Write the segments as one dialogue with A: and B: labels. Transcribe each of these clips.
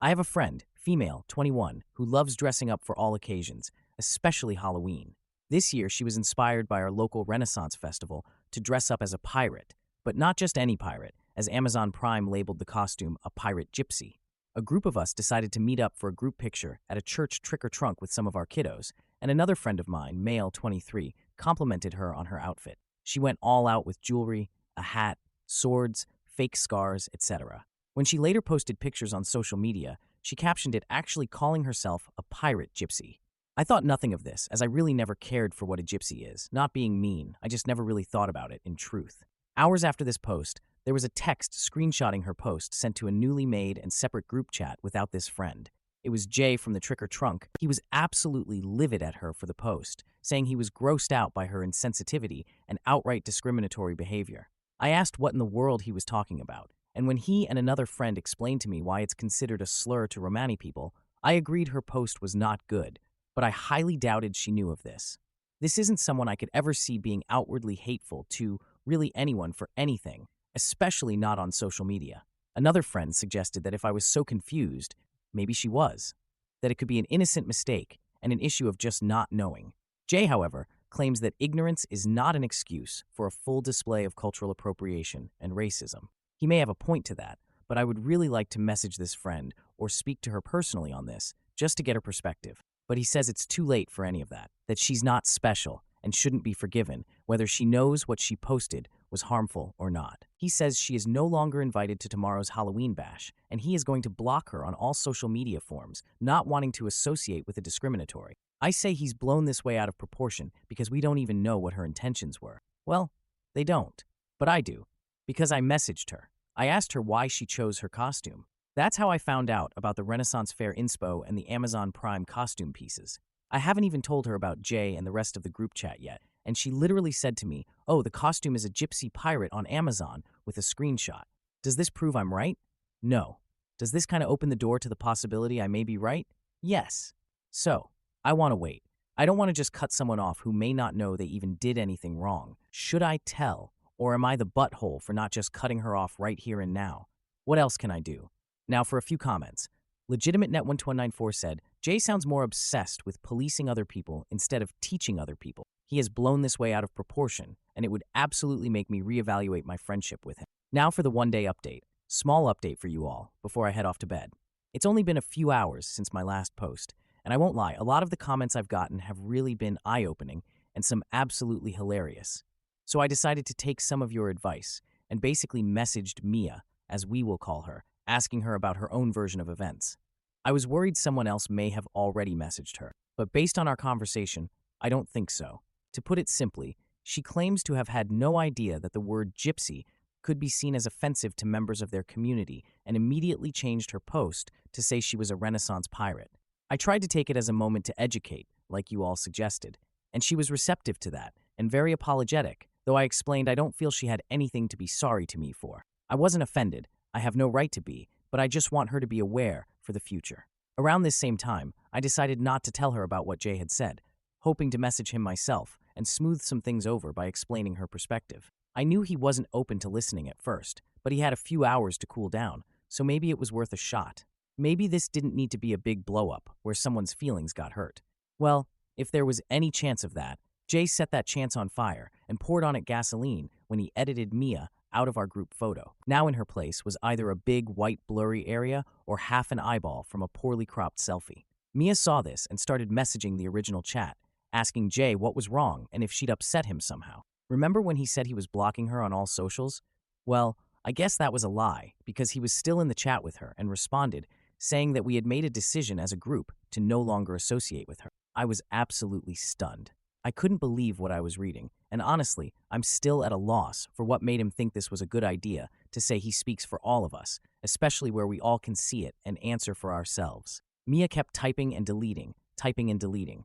A: I have a friend, female, 21, who loves dressing up for all occasions, especially Halloween. This year, she was inspired by our local Renaissance festival to dress up as a pirate, but not just any pirate, as Amazon Prime labeled the costume a pirate gypsy. A group of us decided to meet up for a group picture at a church trick-or-trunk with some of our kiddos, and another friend of mine, male 23, complimented her on her outfit. She went all out with jewelry, a hat, swords, fake scars, etc. When she later posted pictures on social media, she captioned it actually calling herself a pirate gypsy. I thought nothing of this, as I really never cared for what a gypsy is. Not being mean, I just never really thought about it in truth. Hours after this post, there was a text screenshotting her post sent to a newly made and separate group chat without this friend. It was Jay from the Trick-or-Trunk. He was absolutely livid at her for the post, saying he was grossed out by her insensitivity and outright discriminatory behavior. I asked what in the world he was talking about, and when he and another friend explained to me why it's considered a slur to Romani people, I agreed her post was not good, but I highly doubted she knew of this. This isn't someone I could ever see being outwardly hateful to really anyone for anything, especially not on social media. Another friend suggested that if I was so confused, maybe she was, that it could be an innocent mistake and an issue of just not knowing. Jay, however, claims that ignorance is not an excuse for a full display of cultural appropriation and racism. He may have a point to that, but I would really like to message this friend or speak to her personally on this, just to get her perspective. But he says it's too late for any of that she's not special and shouldn't be forgiven, whether she knows what she posted was harmful or not. He says she is no longer invited to tomorrow's Halloween bash, and he is going to block her on all social media forms, not wanting to associate with a discriminatory. I say he's blown this way out of proportion because we don't even know what her intentions were. Well, they don't. But I do, because I messaged her. I asked her why she chose her costume. That's how I found out about the Renaissance Fair inspo and the Amazon Prime costume pieces. I haven't even told her about Jay and the rest of the group chat yet, and she literally said to me, "Oh, the costume is a gypsy pirate on Amazon," with a screenshot. Does this prove I'm right? No. Does this kind of open the door to the possibility I may be right? Yes. So, I want to wait. I don't want to just cut someone off who may not know they even did anything wrong. Should I tell, or am I the butthole for not just cutting her off right here and now? What else can I do? Now for a few comments. LegitimateNet1294 said, Jay sounds more obsessed with policing other people instead of teaching other people. He has blown this way out of proportion, and it would absolutely make me reevaluate my friendship with him. Now for the one-day update. Small update for you all, before I head off to bed. It's only been a few hours since my last post, and I won't lie, a lot of the comments I've gotten have really been eye-opening and some absolutely hilarious. So I decided to take some of your advice and basically messaged Mia, as we will call her, asking her about her own version of events. I was worried someone else may have already messaged her, but based on our conversation, I don't think so. To put it simply, she claims to have had no idea that the word gypsy could be seen as offensive to members of their community and immediately changed her post to say she was a Renaissance pirate. I tried to take it as a moment to educate, like you all suggested, and she was receptive to that and very apologetic, though I explained I don't feel she had anything to be sorry to me for. I wasn't offended. I have no right to be, but I just want her to be aware for the future. Around this same time, I decided not to tell her about what Jay had said, hoping to message him myself and smooth some things over by explaining her perspective. I knew he wasn't open to listening at first, but he had a few hours to cool down, so maybe it was worth a shot. Maybe this didn't need to be a big blow-up where someone's feelings got hurt. Well, if there was any chance of that, Jay set that chance on fire and poured on it gasoline when he edited Mia out of our group photo. Now in her place was either a big white blurry area or half an eyeball from a poorly cropped selfie. Mia saw this and started messaging the original chat, asking Jay what was wrong and if she'd upset him somehow. Remember when he said he was blocking her on all socials? Well, I guess that was a lie, because he was still in the chat with her and responded, saying that we had made a decision as a group to no longer associate with her. I was absolutely stunned. I couldn't believe what I was reading, and honestly, I'm still at a loss for what made him think this was a good idea to say he speaks for all of us, especially where we all can see it and answer for ourselves. Mia kept typing and deleting,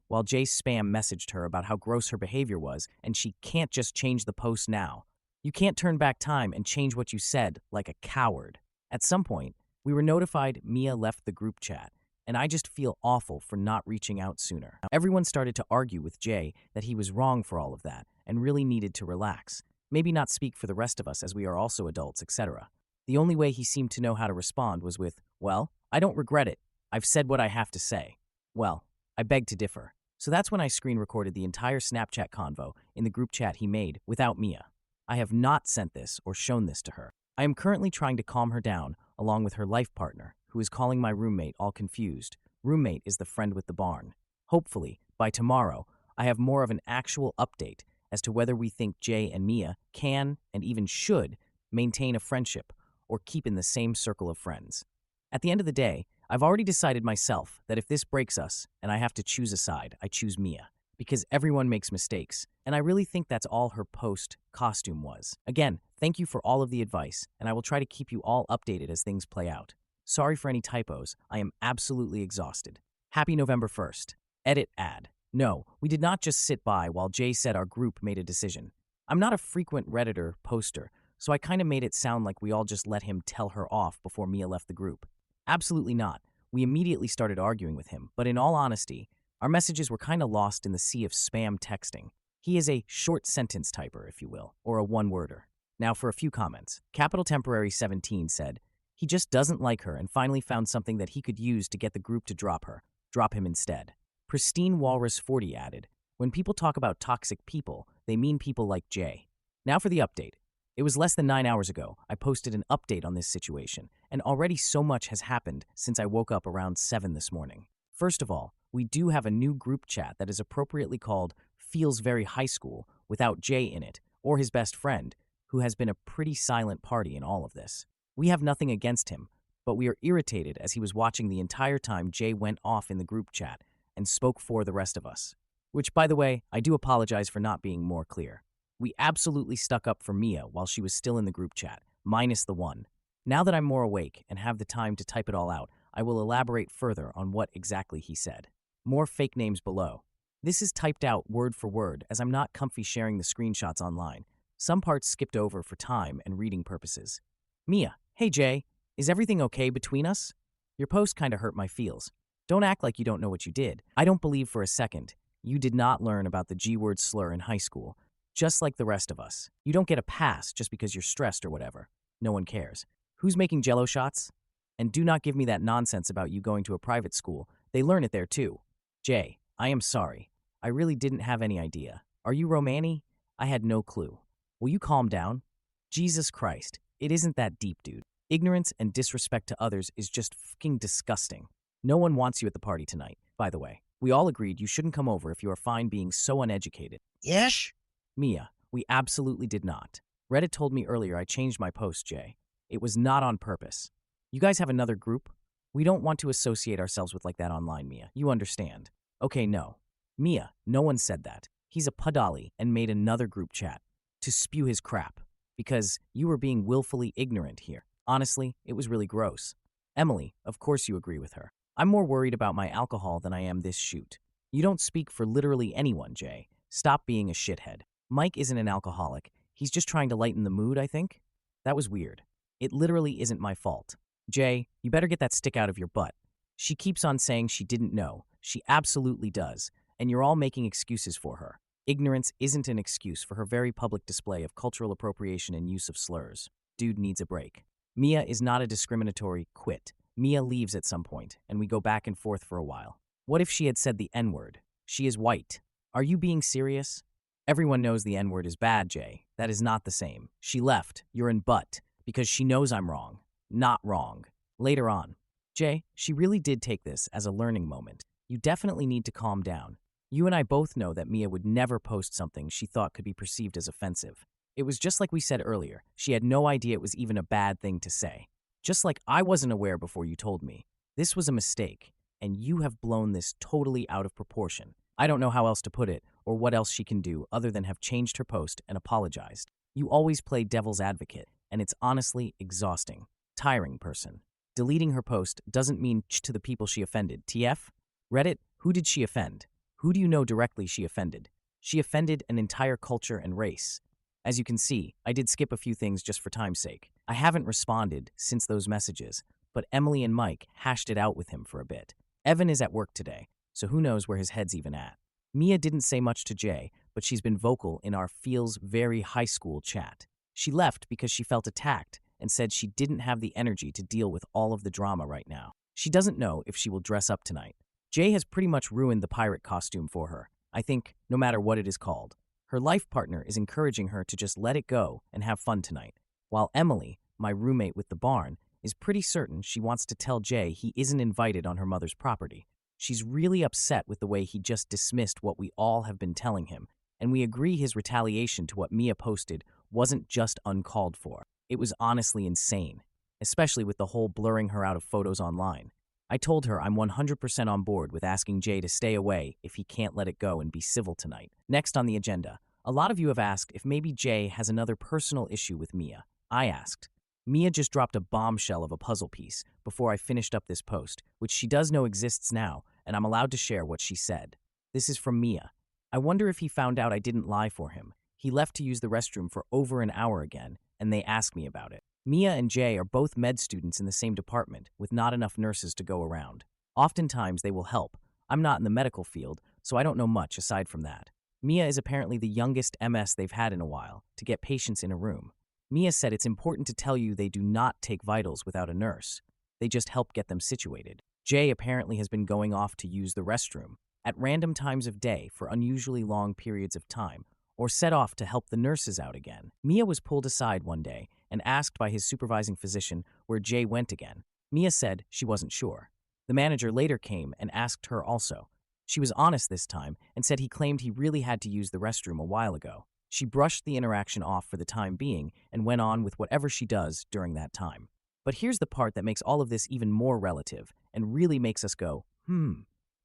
A: while Jay spam messaged her about how gross her behavior was and she can't just change the post now. You can't turn back time and change what you said like a coward. At some point, we were notified Mia left the group chat, and I just feel awful for not reaching out sooner. Everyone started to argue with Jay that he was wrong for all of that and really needed to relax, maybe not speak for the rest of us as we are also adults, etc. The only way he seemed to know how to respond was with, "Well, I don't regret it. I've said what I have to say. Well, I beg to differ. So that's when I screen recorded the entire Snapchat convo in the group chat he made without Mia. I have not sent this or shown this to her. I am currently trying to calm her down along with her life partner, who is calling my roommate all confused. Roommate is the friend with the barn. Hopefully, by tomorrow, I have more of an actual update as to whether we think Jay and Mia can and even should maintain a friendship or keep in the same circle of friends. At the end of the day, I've already decided myself that if this breaks us and I have to choose a side, I choose Mia. Because everyone makes mistakes, and I really think that's all her post costume was. Again, thank you for all of the advice, and I will try to keep you all updated as things play out. Sorry for any typos, I am absolutely exhausted. Happy November 1st. Edit ad. No, we did not just sit by while Jay said our group made a decision. I'm not a frequent Redditor poster, so I kind of made it sound like we all just let him tell her off before Mia left the group. Absolutely not. We immediately started arguing with him, but in all honesty, our messages were kind of lost in the sea of spam texting. He is a short sentence typer, if you will, or a one-worder. Now for a few comments. Capital Temporary 17 said, he just doesn't like her and finally found something that he could use to get the group to drop her. Drop him instead. Pristine Walrus 40 added, when people talk about toxic people, they mean people like Jay. Now for the update. It was less than 9 hours ago I posted an update on this situation, and already so much has happened since I woke up around 7 this morning. First of all, we do have a new group chat that is appropriately called Feels Very High School without Jay in it, or his best friend, who has been a pretty silent party in all of this. We have nothing against him, but we are irritated as he was watching the entire time Jay went off in the group chat and spoke for the rest of us. Which, by the way, I do apologize for not being more clear. We absolutely stuck up for Mia while she was still in the group chat, minus the one. Now that I'm more awake and have the time to type it all out, I will elaborate further on what exactly he said. More fake names below. This is typed out word for word as I'm not comfy sharing the screenshots online. Some parts skipped over for time and reading purposes. Mia, hey Jay, is everything okay between us? Your post kinda hurt my feels. Don't act like you don't know what you did. I don't believe for a second you did not learn about the G-word slur in high school, just like the rest of us. You don't get a pass just because you're stressed or whatever. No one cares. Who's making jello shots? And do not give me that nonsense about you going to a private school. They learn it there too. Jay, I am sorry. I really didn't have any idea. Are you Romani? I had no clue. Will you calm down? Jesus Christ, it isn't that deep, dude. Ignorance and disrespect to others is just fucking disgusting. No one wants you at the party tonight, by the way. We all agreed you shouldn't come over if you are fine being so uneducated.
B: Yes?
A: Mia, we absolutely did not. Reddit told me earlier I changed my post, Jay. It was not on purpose. You guys have another group? We don't want to associate ourselves with like that online, Mia. You understand. Okay, no. Mia, no one said that. He's a padali and made another group chat to spew his crap because you were being willfully ignorant here. Honestly, it was really gross. Emily, of course you agree with her. I'm more worried about my alcohol than I am this shoot. You don't speak for literally anyone, Jay. Stop being a shithead. Mike isn't an alcoholic. He's just trying to lighten the mood, I think. That was weird. It literally isn't my fault. Jay, you better get that stick out of your butt. She keeps on saying she didn't know. She absolutely does. And you're all making excuses for her. Ignorance isn't an excuse for her very public display of cultural appropriation and use of slurs. Dude needs a break. Mia is not a discriminatory quit. Mia leaves at some point, and we go back and forth for a while. What if she had said the N-word? She is white. Are you being serious? Everyone knows the N-word is bad, Jay. That is not the same. She left. You're in butt. Because she knows I'm wrong. Not wrong. Later on. Jay, she really did take this as a learning moment. You definitely need to calm down. You and I both know that Mia would never post something she thought could be perceived as offensive. It was just like we said earlier. She had no idea it was even a bad thing to say. Just like I wasn't aware before you told me. This was a mistake, and you have blown this totally out of proportion. I don't know how else to put it, or what else she can do other than have changed her post and apologized. You always play devil's advocate, and it's honestly exhausting. Tiring person. Deleting her post doesn't mean to the people she offended. TF? Reddit, who did she offend? Who do you know directly she offended? She offended an entire culture and race. As you can see, I did skip a few things just for time's sake. I haven't responded since those messages, but Emily and Mike hashed it out with him for a bit. Evan is at work today, so who knows where his head's even at. Mia didn't say much to Jay, but she's been vocal in our Feels Very High School chat. She left because she felt attacked and said she didn't have the energy to deal with all of the drama right now. She doesn't know if she will dress up tonight. Jay has pretty much ruined the pirate costume for her, I think, no matter what it is called. Her life partner is encouraging her to just let it go and have fun tonight, while Emily, my roommate with the barn, is pretty certain she wants to tell Jay he isn't invited on her mother's property. She's really upset with the way he just dismissed what we all have been telling him, and we agree his retaliation to what Mia posted wasn't just uncalled for. It was honestly insane, especially with the whole blurring her out of photos online. I told her I'm 100% on board with asking Jay to stay away if he can't let it go and be civil tonight. Next on the agenda, a lot of you have asked if maybe Jay has another personal issue with Mia. I asked. Mia just dropped a bombshell of a puzzle piece before I finished up this post, which she does know exists now, and I'm allowed to share what she said. This is from Mia. I wonder if he found out I didn't lie for him. He left to use the restroom for over an hour again, and they asked me about it. Mia and Jay are both med students in the same department, with not enough nurses to go around. Oftentimes they will help. I'm not in the medical field, so I don't know much aside from that. Mia is apparently the youngest MS they've had in a while, to get patients in a room. Mia said it's important to tell you they do not take vitals without a nurse. They just help get them situated. Jay apparently has been going off to use the restroom at random times of day for unusually long periods of time, or set off to help the nurses out again. Mia was pulled aside one day and asked by his supervising physician where Jay went again. Mia said she wasn't sure. The manager later came and asked her also. She was honest this time and said he claimed he really had to use the restroom a while ago. She brushed the interaction off for the time being and went on with whatever she does during that time. But here's the part that makes all of this even more relative and really makes us go,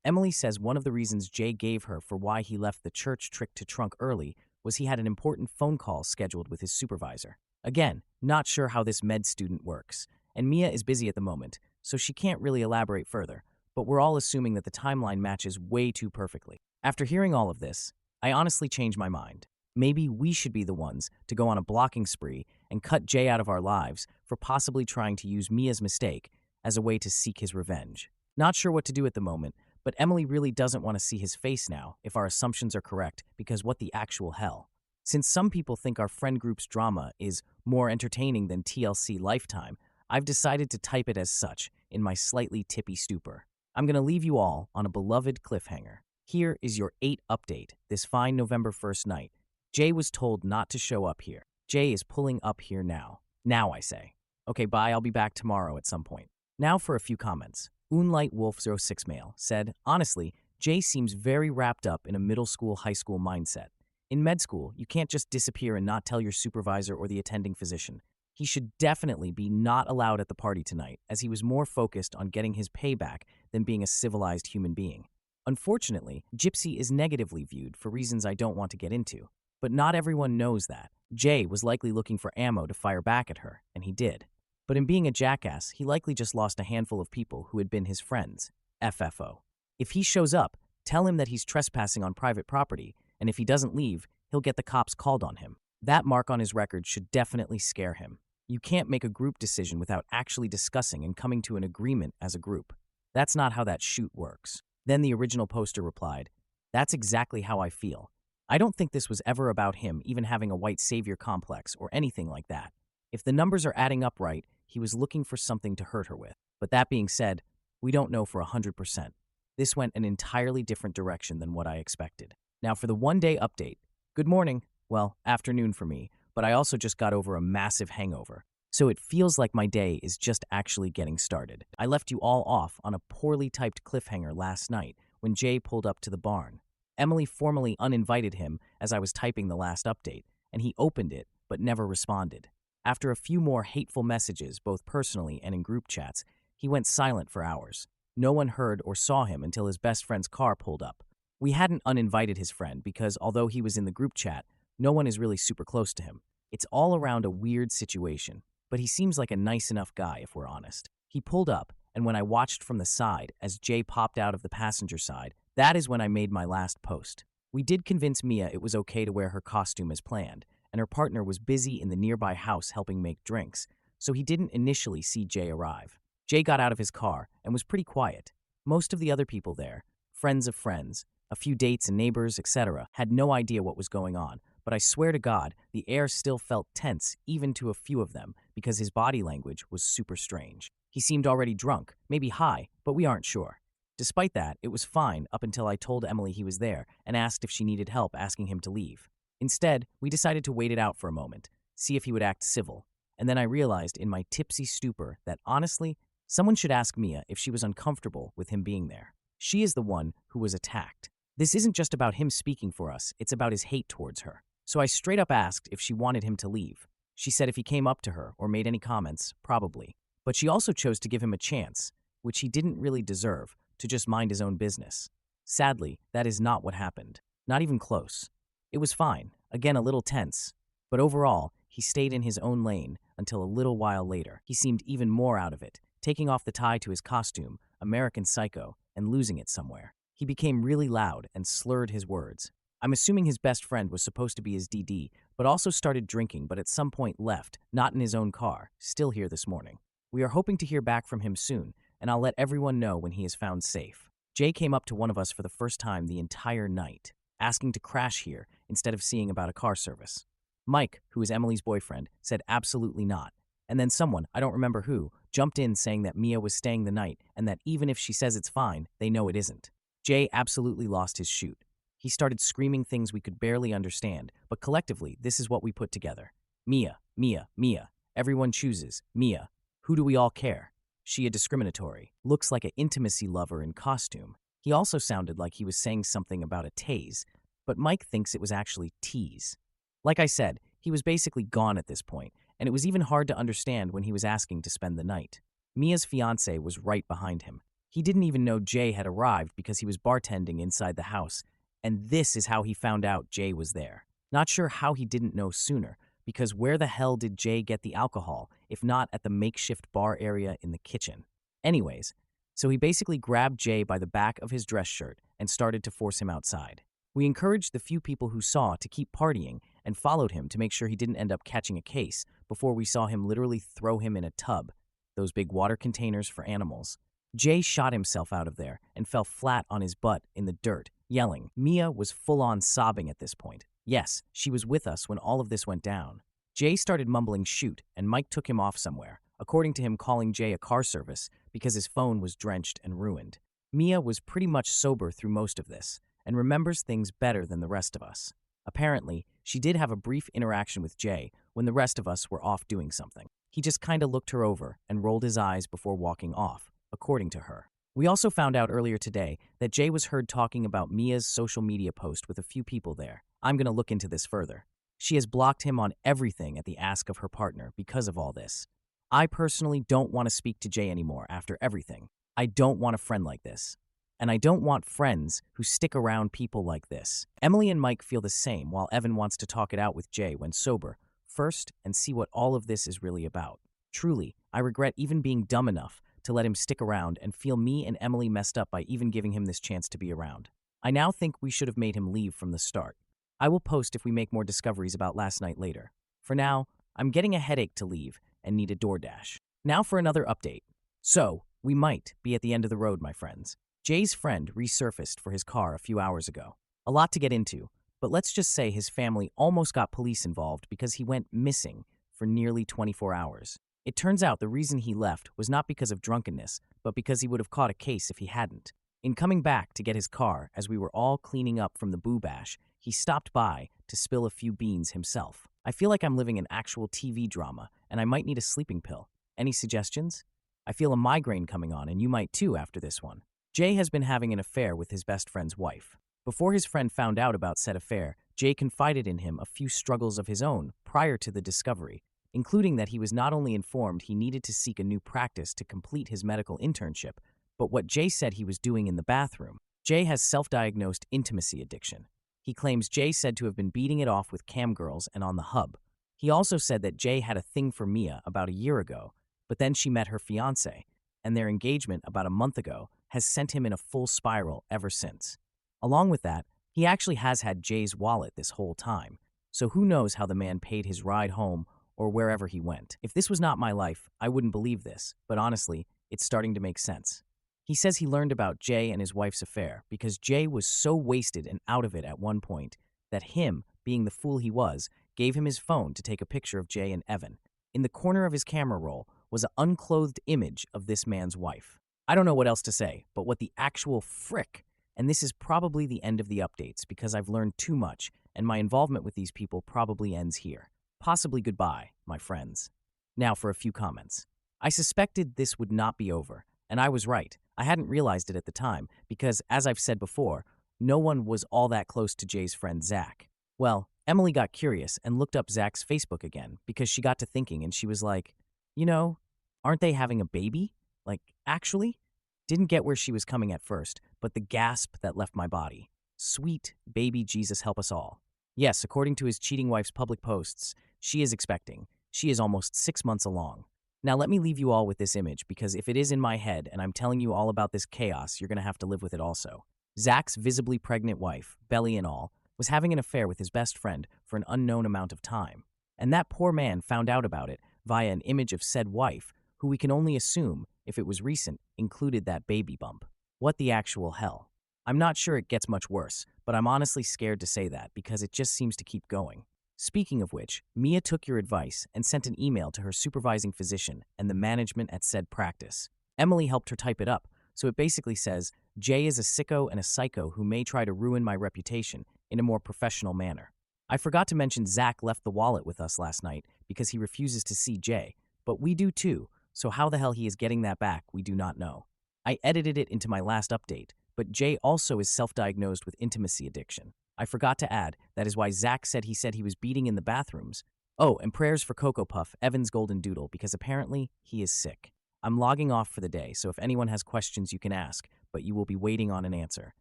A: Emily says one of the reasons Jay gave her for why he left the church trick to trunk early was he had an important phone call scheduled with his supervisor. Again, not sure how this med student works, and Mia is busy at the moment, so she can't really elaborate further, but we're all assuming that the timeline matches way too perfectly. After hearing all of this, I honestly changed my mind. Maybe we should be the ones to go on a blocking spree and cut Jay out of our lives for possibly trying to use Mia's mistake as a way to seek his revenge. Not sure what to do at the moment, but Emily really doesn't want to see his face now if our assumptions are correct, because what the actual hell? Since some people think our friend group's drama is more entertaining than TLC Lifetime, I've decided to type it as such in my slightly tippy stupor. I'm going to leave you all on a beloved cliffhanger. Here is your 8 update this fine November 1st night. Jay was told not to show up here. Jay is pulling up here now. Now, I say. Okay, bye, I'll be back tomorrow at some point. Now for a few comments. Unlight Wolf 06 Mail said, honestly, Jay seems very wrapped up in a middle school, high school mindset. In med school, you can't just disappear and not tell your supervisor or the attending physician. He should definitely be not allowed at the party tonight, as he was more focused on getting his payback than being a civilized human being. Unfortunately, Gypsy is negatively viewed for reasons I don't want to get into. But not everyone knows that. Jay was likely looking for ammo to fire back at her, and he did. But in being a jackass, he likely just lost a handful of people who had been his friends. FFO. If he shows up, tell him that he's trespassing on private property, and if he doesn't leave, he'll get the cops called on him. That mark on his record should definitely scare him. You can't make a group decision without actually discussing and coming to an agreement as a group. That's not how that shoot works. Then the original poster replied, that's exactly how I feel. I don't think this was ever about him even having a white savior complex or anything like that. If the numbers are adding up right, he was looking for something to hurt her with. But that being said, we don't know for 100%. This went an entirely different direction than what I expected. Now for the one-day update. Good morning. Well, afternoon for me, but I also just got over a massive hangover. So it feels like my day is just actually getting started. I left you all off on a poorly typed cliffhanger last night when Jay pulled up to the barn. Emily formally uninvited him as I was typing the last update, and he opened it but never responded. After a few more hateful messages, both personally and in group chats, he went silent for hours. No one heard or saw him until his best friend's car pulled up. We hadn't uninvited his friend because although he was in the group chat, no one is really super close to him. It's all around a weird situation, but he seems like a nice enough guy if we're honest. He pulled up, and when I watched from the side as Jay popped out of the passenger side, that is when I made my last post. We did convince Mia it was okay to wear her costume as planned, and her partner was busy in the nearby house helping make drinks, so he didn't initially see Jay arrive. Jay got out of his car and was pretty quiet. Most of the other people there, friends of friends, a few dates and neighbors, etc., had no idea what was going on, but I swear to God, the air still felt tense even to a few of them because his body language was super strange. He seemed already drunk, maybe high, but we aren't sure. Despite that, it was fine up until I told Emily he was there and asked if she needed help asking him to leave. Instead, we decided to wait it out for a moment, see if he would act civil, and then I realized in my tipsy stupor that honestly, someone should ask Mia if she was uncomfortable with him being there. She is the one who was attacked. This isn't just about him speaking for us, it's about his hate towards her. So I straight up asked if she wanted him to leave. She said if he came up to her or made any comments, probably. But she also chose to give him a chance, which he didn't really deserve, to just mind his own business. Sadly, that is not what happened. Not even close. It was fine, again a little tense, but overall, he stayed in his own lane until a little while later. He seemed even more out of it, taking off the tie to his costume, American Psycho, and losing it somewhere. He became really loud and slurred his words. I'm assuming his best friend was supposed to be his DD, but also started drinking but at some point left, not in his own car, still here this morning. We are hoping to hear back from him soon, and I'll let everyone know when he is found safe. Jay came up to one of us for the first time the entire night, asking to crash here instead of seeing about a car service. Mike, who is Emily's boyfriend, said absolutely not. And then someone, I don't remember who, jumped in saying that Mia was staying the night and that even if she says it's fine, they know it isn't. Jay absolutely lost his shoot. He started screaming things we could barely understand, but collectively, this is what we put together. Mia, Mia, Mia. Everyone chooses. Mia. Who do we all care? She a discriminatory. Looks like an intimacy lover in costume. He also sounded like he was saying something about a tase, but Mike thinks it was actually tease. Like I said, he was basically gone at this point, and it was even hard to understand when he was asking to spend the night. Mia's fiancé was right behind him. He didn't even know Jay had arrived because he was bartending inside the house, and this is how he found out Jay was there. Not sure how he didn't know sooner, because where the hell did Jay get the alcohol, if not at the makeshift bar area in the kitchen? Anyways, so he basically grabbed Jay by the back of his dress shirt and started to force him outside. We encouraged the few people who saw to keep partying and followed him to make sure he didn't end up catching a case before we saw him literally throw him in a tub, those big water containers for animals. Jay shot himself out of there and fell flat on his butt in the dirt, yelling. Mia was full-on sobbing at this point. Yes, she was with us when all of this went down. Jay started mumbling shoot, and Mike took him off somewhere, according to him calling Jay a car service because his phone was drenched and ruined. Mia was pretty much sober through most of this, and remembers things better than the rest of us. Apparently, she did have a brief interaction with Jay when the rest of us were off doing something. He just kinda looked her over and rolled his eyes before walking off, according to her. We also found out earlier today that Jay was heard talking about Mia's social media post with a few people there. I'm gonna look into this further. She has blocked him on everything at the ask of her partner because of all this. I personally don't want to speak to Jay anymore after everything. I don't want a friend like this. And I don't want friends who stick around people like this. Emily and Mike feel the same while Evan wants to talk it out with Jay when sober first and see what all of this is really about. Truly, I regret even being dumb enough to let him stick around and feel me and Emily messed up by even giving him this chance to be around. I now think we should have made him leave from the start. I will post if we make more discoveries about last night later. For now, I'm getting a headache to leave and need a DoorDash. Now for another update. So, we might be at the end of the road, my friends. Jay's friend resurfaced for his car a few hours ago. A lot to get into, but let's just say his family almost got police involved because he went missing for nearly 24 hours. It turns out the reason he left was not because of drunkenness, but because he would have caught a case if he hadn't. In coming back to get his car as we were all cleaning up from the boo bash, he stopped by to spill a few beans himself. I feel like I'm living an actual TV drama, and I might need a sleeping pill. Any suggestions? I feel a migraine coming on, and you might too after this one. Jay has been having an affair with his best friend's wife. Before his friend found out about said affair, Jay confided in him a few struggles of his own prior to the discovery, including that he was not only informed he needed to seek a new practice to complete his medical internship, but what Jay said he was doing in the bathroom. Jay has self-diagnosed intimacy addiction. He claims Jay said to have been beating it off with cam girls and on the hub. He also said that Jay had a thing for Mia about a year ago, but then she met her fiancé, and their engagement about a month ago has sent him in a full spiral ever since. Along with that, he actually has had Jay's wallet this whole time, so who knows how the man paid his ride home or wherever he went. If this was not my life, I wouldn't believe this, but honestly, it's starting to make sense. He says he learned about Jay and his wife's affair because Jay was so wasted and out of it at one point that him, being the fool he was, gave him his phone to take a picture of Jay and Evan. In the corner of his camera roll was an unclothed image of this man's wife. I don't know what else to say, but what the actual frick? And this is probably the end of the updates because I've learned too much, and my involvement with these people probably ends here. Possibly goodbye, my friends. Now for a few comments. I suspected this would not be over, and I was right. I hadn't realized it at the time because, as I've said before, no one was all that close to Jay's friend Zach. Well, Emily got curious and looked up Zach's Facebook again because she got to thinking and she was like, you know, aren't they having a baby? Like, actually? Didn't get where she was coming at first, but the gasp that left my body. Sweet baby Jesus help us all. Yes, according to his cheating wife's public posts, she is expecting. She is almost 6 months along. Now let me leave you all with this image because if it is in my head and I'm telling you all about this chaos, you're going to have to live with it also. Zach's visibly pregnant wife, belly and all, was having an affair with his best friend for an unknown amount of time. And that poor man found out about it via an image of said wife, who we can only assume, if it was recent, included that baby bump. What the actual hell? I'm not sure it gets much worse, but I'm honestly scared to say that because it just seems to keep going. Speaking of which, Mia took your advice and sent an email to her supervising physician and the management at said practice. Emily helped her type it up, so it basically says, Jay is a sicko and a psycho who may try to ruin my reputation in a more professional manner. I forgot to mention Zach left the wallet with us last night because he refuses to see Jay, but we do too, so how the hell he is getting that back, we do not know. I edited it into my last update, but Jay also is self-diagnosed with intimacy addiction. I forgot to add, that is why Zach said he was beating in the bathrooms. Oh, and prayers for Cocoa Puff, Evan's golden doodle, because apparently he is sick. I'm logging off for the day, so if anyone has questions you can ask, but you will be waiting on an answer.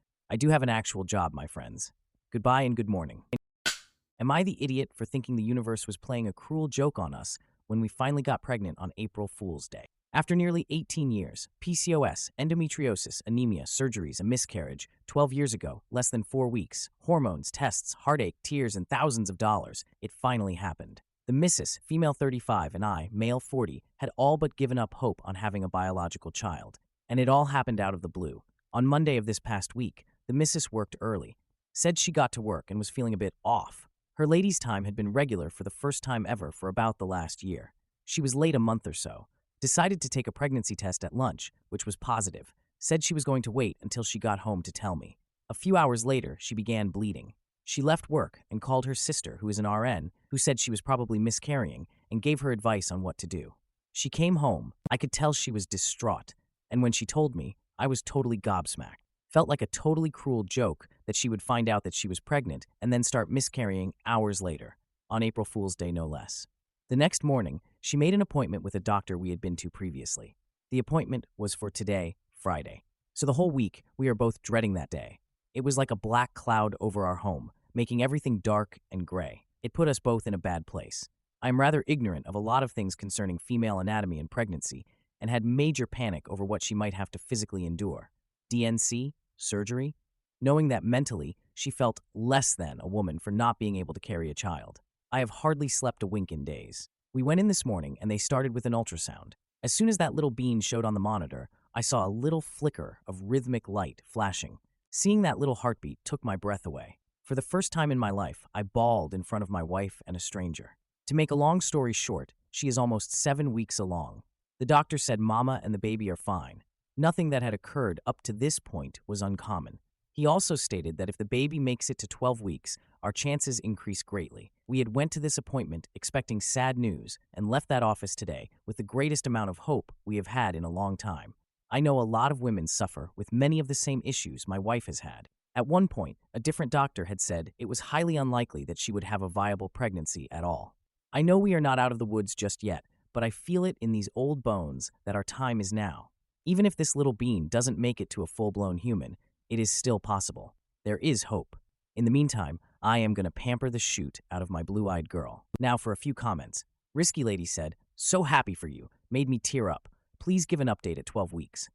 A: I do have an actual job, my friends. Goodbye and good morning. Am I the idiot for thinking the universe was playing a cruel joke on us when we finally got pregnant on April Fool's Day? After nearly 18 years, PCOS, endometriosis, anemia, surgeries, a miscarriage, 12 years ago, less than 4 weeks, hormones, tests, heartache, tears, and thousands of dollars, it finally happened. The Mrs., female 35, and I, male 40, had all but given up hope on having a biological child. And it all happened out of the blue. On Monday of this past week, the Mrs. worked early, said she got to work and was feeling a bit off. Her ladies' time had been regular for the first time ever for about the last year. She was late a month or so. Decided to take a pregnancy test at lunch, which was positive. Said she was going to wait until she got home to tell me. A few hours later, she began bleeding. She left work and called her sister, who is an RN, who said she was probably miscarrying, and gave her advice on what to do. She came home. I could tell she was distraught, and when she told me, I was totally gobsmacked. Felt like a totally cruel joke that she would find out that she was pregnant and then start miscarrying hours later, on April Fool's Day no less. The next morning, she made an appointment with a doctor we had been to previously. The appointment was for today, Friday. So the whole week, we are both dreading that day. It was like a black cloud over our home, making everything dark and gray. It put us both in a bad place. I am rather ignorant of a lot of things concerning female anatomy and pregnancy, and had major panic over what she might have to physically endure. DNC? Surgery? Knowing that mentally, she felt less than a woman for not being able to carry a child. I have hardly slept a wink in days. We went in this morning and they started with an ultrasound. As soon as that little bean showed on the monitor, I saw a little flicker of rhythmic light flashing. Seeing that little heartbeat took my breath away. For the first time in my life, I bawled in front of my wife and a stranger. To make a long story short, she is almost 7 weeks along. The doctor said Mama and the baby are fine. Nothing that had occurred up to this point was uncommon. He also stated that if the baby makes it to 12 weeks, our chances increase greatly. We had went to this appointment expecting sad news and left that office today with the greatest amount of hope we have had in a long time. I know a lot of women suffer with many of the same issues my wife has had. At one point, a different doctor had said it was highly unlikely that she would have a viable pregnancy at all. I know we are not out of the woods just yet, but I feel it in these old bones that our time is now. Even if this little bean doesn't make it to a full-blown human, it is still possible. There is hope. In the meantime, I am going to pamper the shoot out of my blue-eyed girl. Now for a few comments. Risky Lady said, "So happy for you. Made me tear up. Please give an update at 12 weeks.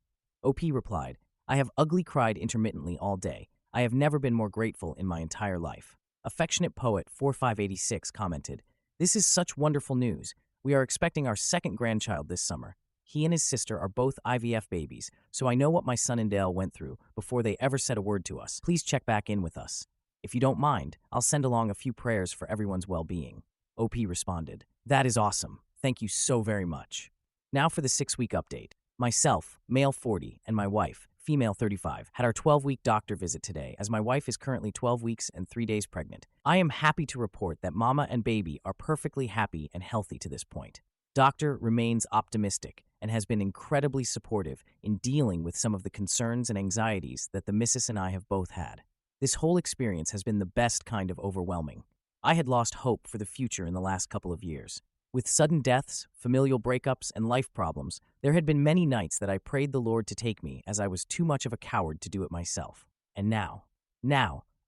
A: OP replied, "I have ugly cried intermittently all day. I have never been more grateful in my entire life." Affectionate Poet 4586 commented, "This is such wonderful news. We are expecting our second grandchild this summer. He and his sister are both IVF babies, so I know what my son and Dale went through before they ever said a word to us. Please check back in with us. If you don't mind, I'll send along a few prayers for everyone's well-being." OP responded, "That is awesome. Thank you so very much." Now for the 6-week update. Myself, male 40, and my wife, female 35, had our 12-week doctor visit today as my wife is currently 12 weeks and 3 days pregnant. I am happy to report that mama and baby are perfectly happy and healthy to this point. Doctor remains optimistic and has been incredibly supportive in dealing with some of the concerns and anxieties that the missus and I have both had. This whole experience has been the best kind of overwhelming. I had lost hope for the future in the last couple of years. With sudden deaths, familial breakups, and life problems, there had been many nights that I prayed the Lord to take me as I was too much of a coward to do it myself. And now,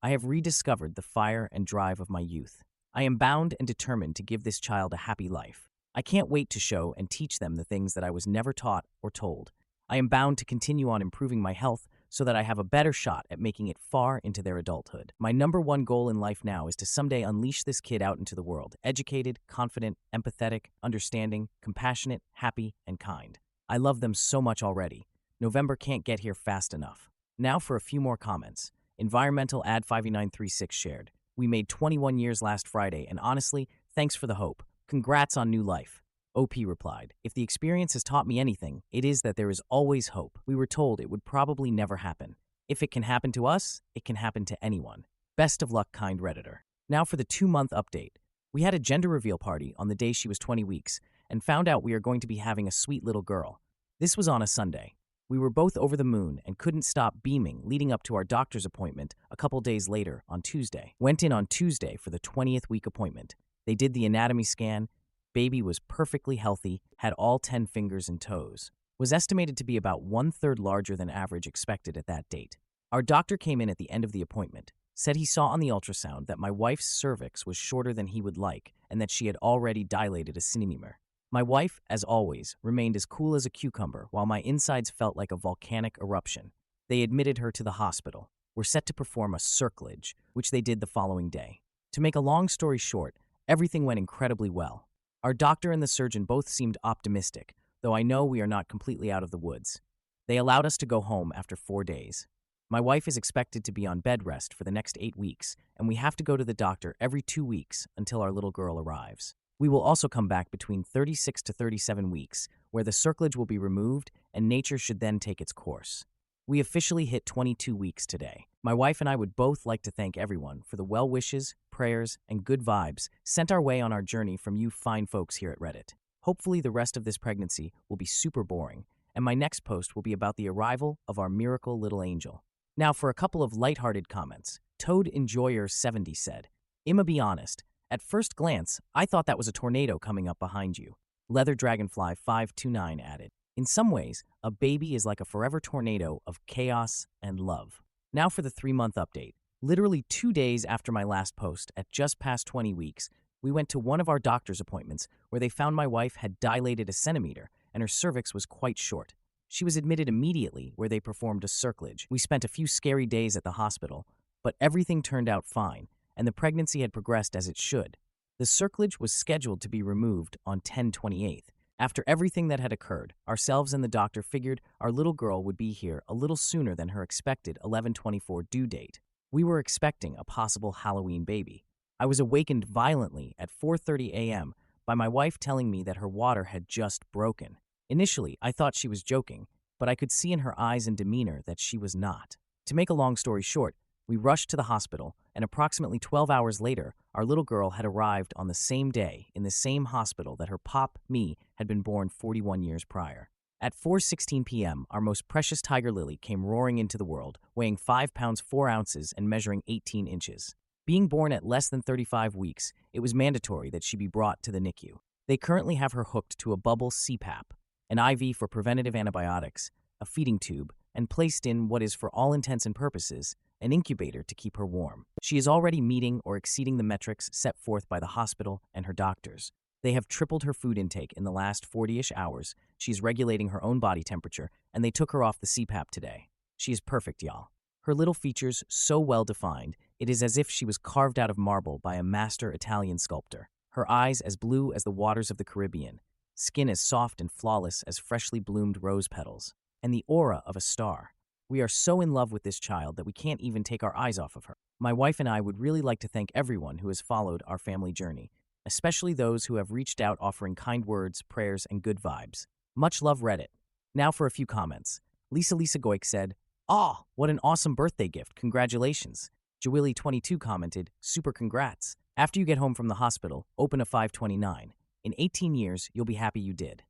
A: I have rediscovered the fire and drive of my youth. I am bound and determined to give this child a happy life. I can't wait to show and teach them the things that I was never taught or told. I am bound to continue on improving my health so that I have a better shot at making it far into their adulthood. My number one goal in life now is to someday unleash this kid out into the world, educated, confident, empathetic, understanding, compassionate, happy, and kind. I love them so much already. November can't get here fast enough. Now for a few more comments. Environmental Ad 5936 shared. We made 21 years last Friday, and honestly, thanks for the hope. Congrats on new life. OP replied, if the experience has taught me anything, it is that there is always hope. We were told it would probably never happen. If it can happen to us, it can happen to anyone. Best of luck, kind Redditor. Now for the 2-month update. We had a gender reveal party on the day she was 20 weeks and found out we are going to be having a sweet little girl. This was on a Sunday. We were both over the moon and couldn't stop beaming leading up to our doctor's appointment a couple days later on Tuesday. Went in on Tuesday for the 20th week appointment. They did the anatomy scan. Baby was perfectly healthy, had all 10 fingers and toes. Was estimated to be about 1/3 larger than average expected at that date. Our doctor came in at the end of the appointment, said he saw on the ultrasound that my wife's cervix was shorter than he would like and that she had already dilated a centimeter. My wife, as always, remained as cool as a cucumber while my insides felt like a volcanic eruption. They admitted her to the hospital. Were set to perform a circlage, which they did the following day. To make a long story short, everything went incredibly well. Our doctor and the surgeon both seemed optimistic, though I know we are not completely out of the woods. They allowed us to go home after 4 days. My wife is expected to be on bed rest for the next 8 weeks, and we have to go to the doctor every 2 weeks until our little girl arrives. We will also come back between 36 to 37 weeks, where the cerclage will be removed and nature should then take its course. We officially hit 22 weeks today. My wife and I would both like to thank everyone for the well wishes, prayers, and good vibes sent our way on our journey from you fine folks here at Reddit. Hopefully the rest of this pregnancy will be super boring, and my next post will be about the arrival of our miracle little angel. Now for a couple of lighthearted comments. Toad Enjoyer 70 said, I'ma be honest, at first glance, I thought that was a tornado coming up behind you. Leather Dragonfly 529 added, in some ways, a baby is like a forever tornado of chaos and love. Now for the 3-month update. Literally 2 days after my last post, at just past 20 weeks, we went to one of our doctor's appointments where they found my wife had dilated a centimeter and her cervix was quite short. She was admitted immediately where they performed a cerclage. We spent a few scary days at the hospital, but everything turned out fine and the pregnancy had progressed as it should. The cerclage was scheduled to be removed on 10/28. After everything that had occurred, ourselves and the doctor figured our little girl would be here a little sooner than her expected 11/24 due date. We were expecting a possible Halloween baby. I was awakened violently at 4:30 a.m. by my wife telling me that her water had just broken. Initially, I thought she was joking, but I could see in her eyes and demeanor that she was not. To make a long story short, we rushed to the hospital, and approximately 12 hours later, our little girl had arrived on the same day in the same hospital that her pop, me, had been born 41 years prior. At 4:16 p.m., our most precious tiger lily came roaring into the world, weighing 5 pounds 4 ounces and measuring 18 inches. Being born at less than 35 weeks, it was mandatory that she be brought to the NICU. They currently have her hooked to a bubble CPAP, an IV for preventative antibiotics, a feeding tube, and placed in what is, for all intents and purposes, an incubator to keep her warm. She is already meeting or exceeding the metrics set forth by the hospital and her doctors. They have tripled her food intake in the last 40-ish hours. She is regulating her own body temperature, and they took her off the CPAP today. She is perfect, y'all. Her little features so well defined, it is as if she was carved out of marble by a master Italian sculptor. Her eyes as blue as the waters of the Caribbean, skin as soft and flawless as freshly bloomed rose petals, and the aura of a star. We are so in love with this child that we can't even take our eyes off of her. My wife and I would really like to thank everyone who has followed our family journey, especially those who have reached out offering kind words, prayers, and good vibes. Much love, Reddit. Now for a few comments. Lisa Goik said, "Aw, what an awesome birthday gift. Congratulations." Jawilly22 commented, "Super congrats. After you get home from the hospital, open a 529. In 18 years, you'll be happy you did."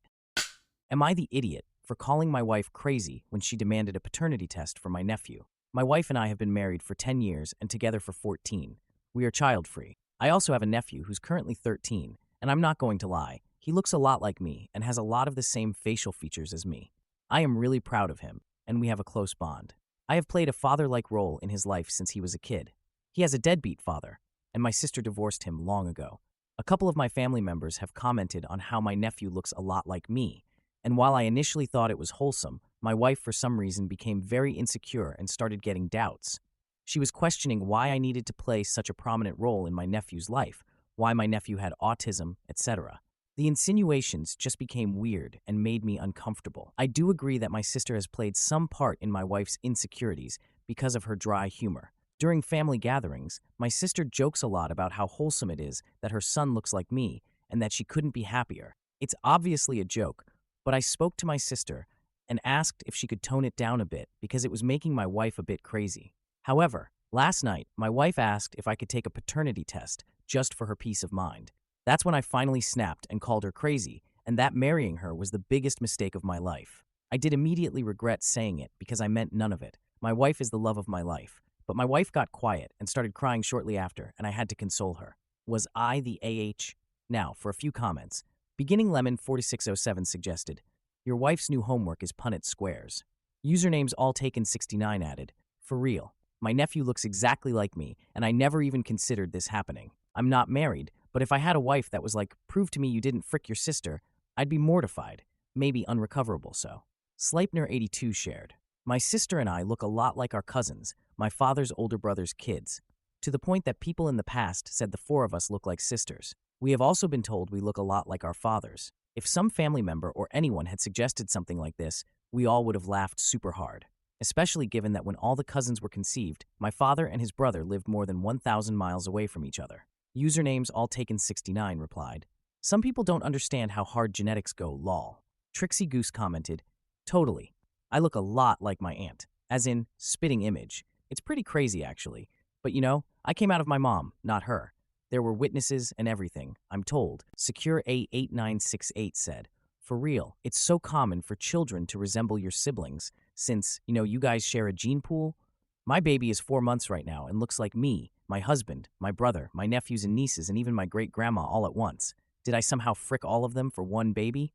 A: Am I the idiot for calling my wife crazy when she demanded a paternity test for my nephew? My wife and I have been married for 10 years and together for 14. We are child-free. I also have a nephew who's currently 13, and I'm not going to lie, he looks a lot like me and has a lot of the same facial features as me. I am really proud of him, and we have a close bond. I have played a father-like role in his life since he was a kid. He has a deadbeat father, and my sister divorced him long ago. A couple of my family members have commented on how my nephew looks a lot like me, and while I initially thought it was wholesome, my wife for some reason became very insecure and started getting doubts. She was questioning why I needed to play such a prominent role in my nephew's life, why my nephew had autism, etc. The insinuations just became weird and made me uncomfortable. I do agree that my sister has played some part in my wife's insecurities because of her dry humor. During family gatherings, my sister jokes a lot about how wholesome it is that her son looks like me and that she couldn't be happier. It's obviously a joke, but I spoke to my sister and asked if she could tone it down a bit because it was making my wife a bit crazy. However, last night, my wife asked if I could take a paternity test just for her peace of mind. That's when I finally snapped and called her crazy, and that marrying her was the biggest mistake of my life. I did immediately regret saying it because I meant none of it. My wife is the love of my life. But my wife got quiet and started crying shortly after, and I had to console her. Was I the AH? Now, for a few comments. Beginning Lemon 4607 suggested, "Your wife's new homework is Punnett squares." Usernames all taken 69 added, "For real, my nephew looks exactly like me, and I never even considered this happening. I'm not married, but if I had a wife that was like, 'Prove to me you didn't frick your sister,' I'd be mortified, maybe unrecoverable so." Sleipner82 shared, "My sister and I look a lot like our cousins, my father's older brother's kids, to the point that people in the past said the four of us look like sisters. We have also been told we look a lot like our fathers. If some family member or anyone had suggested something like this, we all would have laughed super hard, especially given that when all the cousins were conceived, my father and his brother lived more than 1,000 miles away from each other." Usernames all taken 69 replied, "Some people don't understand how hard genetics go, lol." Trixie Goose commented, "Totally. I look a lot like my aunt, as in spitting image. It's pretty crazy, actually. But you know, I came out of my mom, not her. There were witnesses and everything, I'm told." Secure A8968 said, "For real, it's so common for children to resemble your siblings, since, you guys share a gene pool. My baby is 4 months right now and looks like me, my husband, my brother, my nephews and nieces, and even my great-grandma all at once. Did I somehow frick all of them for one baby?"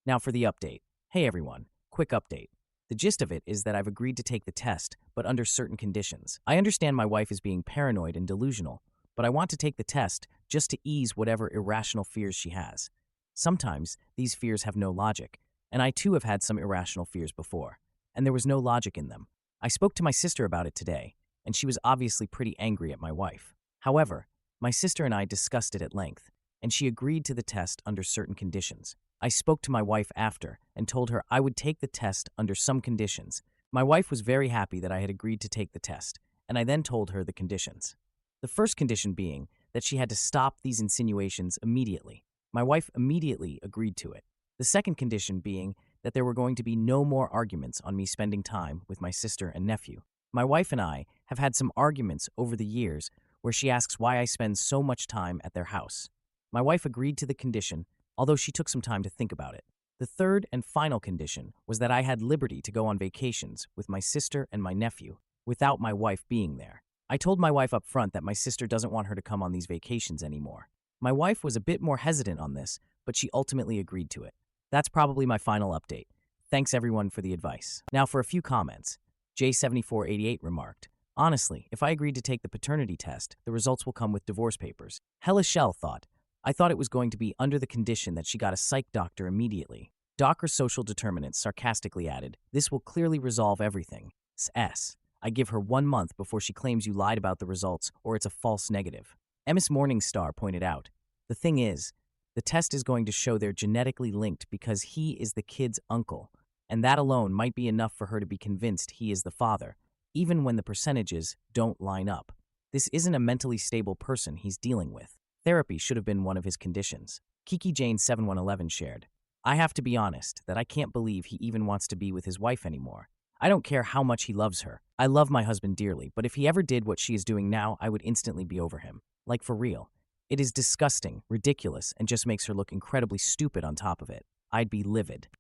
A: Now for the update. Hey everyone, quick update. The gist of it is that I've agreed to take the test, but under certain conditions. I understand my wife is being paranoid and delusional, but I want to take the test just to ease whatever irrational fears she has. Sometimes these fears have no logic, and I too have had some irrational fears before, and there was no logic in them. I spoke to my sister about it today, and she was obviously pretty angry at my wife. However, my sister and I discussed it at length, and she agreed to the test under certain conditions. I spoke to my wife after and told her I would take the test under some conditions. My wife was very happy that I had agreed to take the test, and I then told her the conditions. The first condition being that she had to stop these insinuations immediately. My wife immediately agreed to it. The second condition being that there were going to be no more arguments on me spending time with my sister and nephew. My wife and I have had some arguments over the years where she asks why I spend so much time at their house. My wife agreed to the condition, although she took some time to think about it. The third and final condition was that I had liberty to go on vacations with my sister and my nephew without my wife being there. I told my wife up front that my sister doesn't want her to come on these vacations anymore. My wife was a bit more hesitant on this, but she ultimately agreed to it. That's probably my final update. Thanks everyone for the advice. Now for a few comments. J7488 remarked, "Honestly, if I agreed to take the paternity test, the results will come with divorce papers." Hella Shell thought, "I thought it was going to be under the condition that she got a psych doctor immediately." Docker Social Determinants sarcastically added, "This will clearly resolve everything. S. I give her 1 month before she claims you lied about the results or it's a false negative." MS Morningstar pointed out, "The thing is, the test is going to show they're genetically linked because he is the kid's uncle, and that alone might be enough for her to be convinced he is the father, even when the percentages don't line up. This isn't a mentally stable person he's dealing with. Therapy should have been one of his conditions." Kiki Jane 7111 shared, I have to be honest that I can't believe he even wants to be with his wife anymore. I don't care how much he loves her. I love my husband dearly, but if he ever did what she is doing now, I would instantly be over him. Like for real. It is disgusting, ridiculous, and just makes her look incredibly stupid on top of it. I'd be livid.